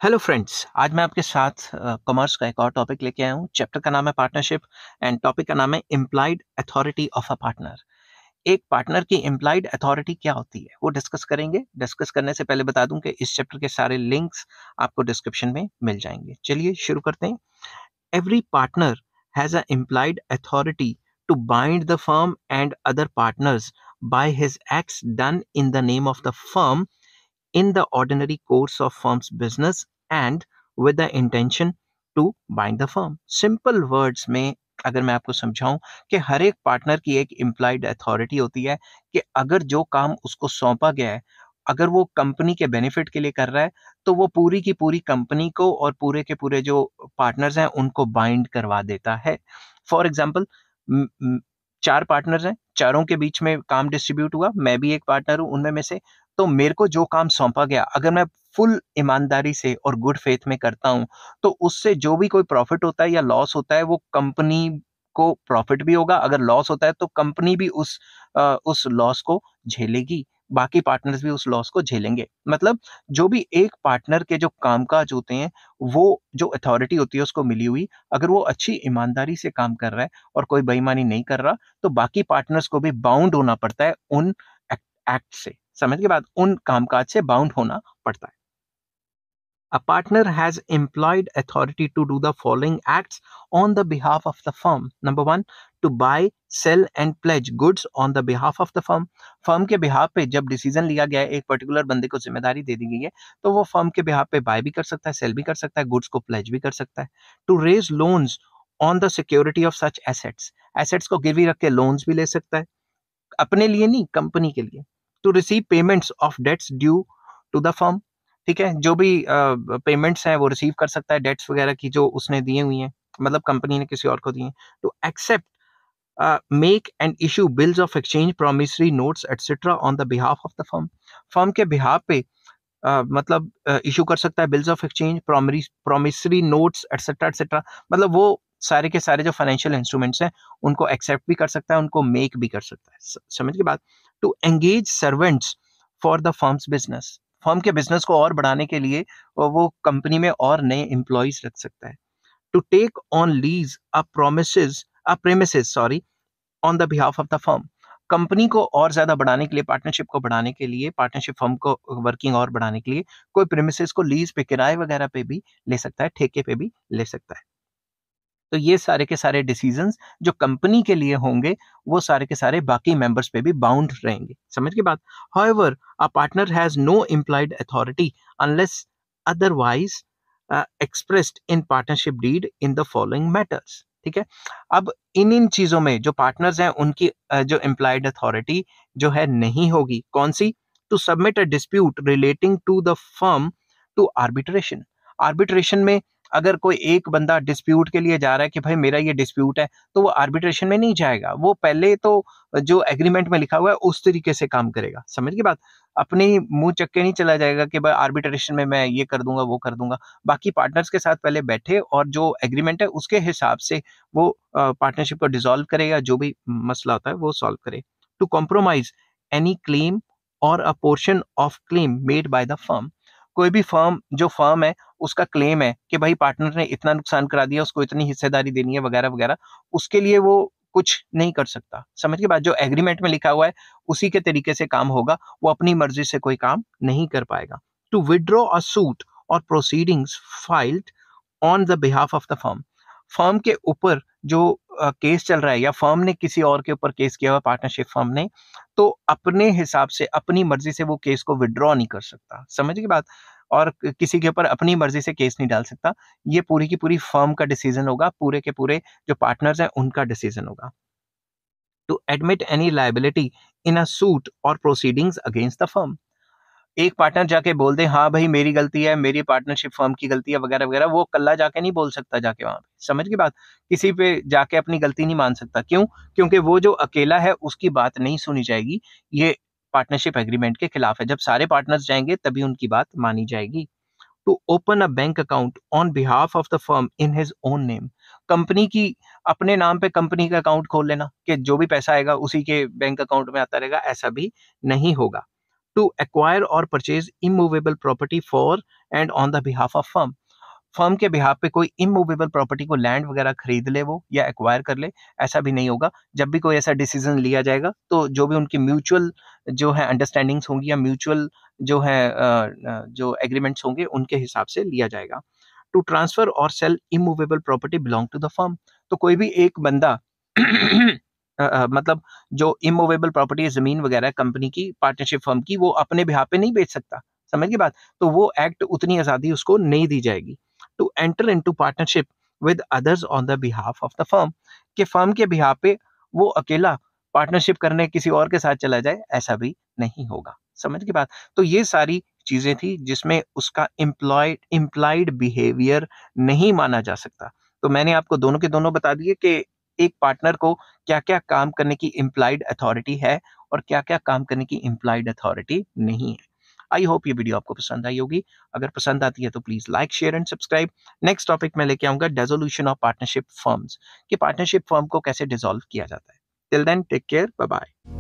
Hello friends, आज मैं आपके साथ कॉमर्स का एक और टॉपिक लेके आया हूँ। चैप्टर का नाम है पार्टनरशिप एंड टॉपिक का नाम है implied authority of a partner. एक पार्टनर की इम्प्लाइड अथॉरिटी क्या होती है वो डिस्कस करेंगे। डिस्कस करने से पहले बता दूं कि इस चैप्टर के सारे लिंक्स आपको डिस्क्रिप्शन में मिल जाएंगे। चलिए शुरू करते हैं। Every partner has a implied authority to bind the firm and other partners by his acts done in the name of the firm in the ordinary course of firm's business and with the intention to bind the firm. Simple words में अगर मैं आपको समझाऊं कि हर एक partner की एक implied authority होती है कि अगर जो काम उसको सौंपा गया है, अगर वो कंपनी के बेनिफिट के लिए कर रहा है, तो वो पूरी की पूरी कंपनी को और पूरे के पूरे जो पार्टनर्स हैं उनको बाइंड करवा देता है। फॉर एग्जाम्पल, चार पार्टनर्स हैं, चारों के बीच में काम डिस्ट्रीब्यूट हुआ, मैं भी एक पार्टनर हूं उनमें में से। तो मेरे को जो काम सौंपा गया, अगर मैं फुल ईमानदारी से और गुड फेथ में करता हूं, तो उससे जो भी कोई प्रॉफिट होता है या लॉस होता है, वो कंपनी को प्रॉफिट भी होगा। अगर लॉस होता है तो कंपनी भी उस लॉस को झेलेगी, बाकी पार्टनर्स भी उस लॉस को झेलेंगे। मतलब जो भी एक पार्टनर के जो कामकाज होते हैं, वो जो अथॉरिटी होती है उसको मिली हुई, अगर वो अच्छी ईमानदारी से काम कर रहा है और कोई बेईमानी नहीं कर रहा, तो बाकी पार्टनर्स को भी बाउंड होना पड़ता है उन एक्ट से। समझ के बाद उन कामकाज से बाउंड होना पड़ता है। A partner has employed authority to do the following acts on the behalf of the firm. Number one, to buy, sell and pledge goods on the behalf of the firm. Firm के behalf पे जब decision लिया गया है, एक particular बंदे को जिम्मेदारी दे दी गई है, तो वो फर्म के बिहाफ पे बाय भी कर सकता है, सेल भी कर सकता है, गुड्स को प्लेज भी कर सकता है। To raise loans on the security of such assets, assets को गिरवी रख के लोन्स भी ले सकता है, अपने लिए नहीं, कंपनी के लिए। To receive payments of debts due to the firm, ठीक है, जो भी पेमेंट्स हैं वो रिसीव कर सकता है, डेट्स वगैरह की जो उसने दी हुई हैं, मतलब कंपनी ने किसी और को दी हैं। To accept, make and issue bills of exchange, promissory notes etcetera on the behalf of the firm. Firm के बिहाफ पे मतलब इशू कर सकता है bills of exchange, promissory notes etcetera etcetera, मतलब वो सारे के सारे जो फाइनेंशियल इंस्ट्रूमेंट्स हैं उनको एक्सेप्ट भी कर सकता है, उनको मेक भी कर सकता है। समझ के बाद, to engage servants for the firm's business, firm के बिजनेस को और बढ़ाने के लिए वो कंपनी में और नए एम्प्लॉयज रख सकता है। To take on lease a premises sorry on the behalf of the firm, company को और ज्यादा बढ़ाने के लिए, पार्टनरशिप को बढ़ाने के लिए, पार्टनरशिप फर्म को वर्किंग और बढ़ाने के लिए कोई प्रेमिसेस को लीज पे, किराए वगैरह पे भी ले सकता है, ठेके पे भी ले सकता है। तो ये सारे के सारे डिसीजंस जो कंपनी के लिए होंगे, वो सारे के सारे बाकी मेंबर्स पे भी बाउंड रहेंगे। समझ के बाद, however a partner has no implied authority unless otherwise expressed in partnership deed in the following matters. ठीक है, अब इन चीजों में जो पार्टनर्स हैं उनकी जो इम्प्लाइड अथॉरिटी जो है नहीं होगी। कौन सी? To submit a dispute relating to the firm to arbitration. Arbitration में अगर कोई एक बंदा डिस्प्यूट के लिए जा रहा है कि भाई मेरा ये डिस्प्यूट है, तो वो आर्बिट्रेशन में नहीं जाएगा, वो पहले तो जो एग्रीमेंट में लिखा हुआ है उस तरीके से काम करेगा। समझ की बात? अपने मुंह चक्के के नहीं चला जाएगा कि भाई आर्बिट्रेशन में मैं ये कर दूंगा वो कर दूंगा। बाकी पार्टनर्स के साथ पहले बैठे और जो एग्रीमेंट है उसके हिसाब से वो पार्टनरशिप को डिसॉल्व करेगा, जो भी मसला होता है वो सॉल्व करे। टू कॉम्प्रोमाइज एनी क्लेम और अ portion of claim made by the firm, कोई भी फर्म है उसका क्लेम है कि भाई पार्टनर ने इतना नुकसान करा दिया, उसको इतनी हिस्सेदारी देनी है वगैरह वगैरह, उसके लिए वो कुछ नहीं कर सकता। समझ के बाद, जो एग्रीमेंट में लिखा हुआ है उसी के तरीके से काम होगा, वो अपनी मर्जी से कोई काम नहीं कर पाएगा। टू विड्रॉ अ सूट और proceedings filed on the behalf of the firm, firm के ऊपर जो केस चल रहा है या फर्म ने किसी और के ऊपर केस किया हुआ, पार्टनरशिप फर्म ने, तो अपने हिसाब से अपनी मर्जी से वो केस को विड्रॉ नहीं कर सकता। समझ की बात? और किसी के ऊपर अपनी मर्जी से केस नहीं डाल सकता, ये पूरी की पूरी फर्म का डिसीजन होगा, पूरे के पूरे जो पार्टनर्स हैं उनका डिसीजन होगा। To admit any liability in a suit और प्रोसीडिंग्स अगेंस्ट द फर्म, एक पार्टनर जाके बोल दे हाँ भाई मेरी गलती है, मेरी पार्टनरशिप फर्म की गलती है वगैरह वगैरह, वो कल्ला जाके नहीं बोल सकता जाके वहां पे। समझ की बात? किसी पे जाके अपनी गलती नहीं मान सकता। क्यों? क्योंकि वो जो अकेला है उसकी बात नहीं सुनी जाएगी, ये पार्टनरशिप एग्रीमेंट के खिलाफ है। जब सारे पार्टनर्स जाएंगे तभी उनकी बात मानी जाएगी। To open a bank account on behalf of the firm in his own name, company की अपने नाम पे कंपनी का अकाउंट खोल लेना कि जो भी पैसा आएगा उसी के बैंक अकाउंट में आता रहेगा, ऐसा भी नहीं होगा। टू एक्वायर और purchase immovable property for and on the behalf of firm. Firm के बिहाफ पे कोई इमूवेबल प्रॉपर्टी को लैंड वगैरह खरीद ले वो या एक्वायर कर ले, ऐसा भी नहीं होगा। जब भी कोई ऐसा डिसीजन लिया जाएगा तो जो भी उनकी म्यूचुअल जो है अंडरस्टैंडिंग्स होंगी या म्यूचुअल जो है जो एग्रीमेंट्स होंगे उनके हिसाब से लिया जाएगा। टू ट्रांसफर और sale immovable property belong to the firm. तो कोई भी एक बंदा मतलब जो इमूवेबल प्रॉपर्टी है, जमीन वगैरह कंपनी की, पार्टनरशिप फर्म की, वो अपने बिहाफ पे नहीं बेच सकता। समझ की बात? तो वो एक्ट उतनी आजादी उसको नहीं दी जाएगी। To enter into partnership with others on the behalf of the firm, के फर्म के बिहाफ पे वो अकेला पार्टनरशिप करने किसी और के साथ चला जाए, ऐसा भी नहीं होगा। समझ की बात? तो ये सारी चीजें थी जिसमें उसका इम्प्लाइड बिहेवियर नहीं माना जा सकता। तो मैंने आपको दोनों के दोनों बता दिए कि एक पार्टनर को क्या-क्या काम करने की इम्प्लाइड अथॉरिटी है और क्या-क्या काम करने की इम्प्लाइड अथॉरिटी नहीं है। आई होप ये वीडियो आपको पसंद आई होगी। अगर पसंद आती है तो please like, share and subscribe. Next topic मैं लेके आऊंगा डिसोल्यूशन ऑफ पार्टनरशिप फर्म्स, कि पार्टनरशिप फर्म को कैसे डिसॉल्व किया जाता है। Till then take care, bye bye.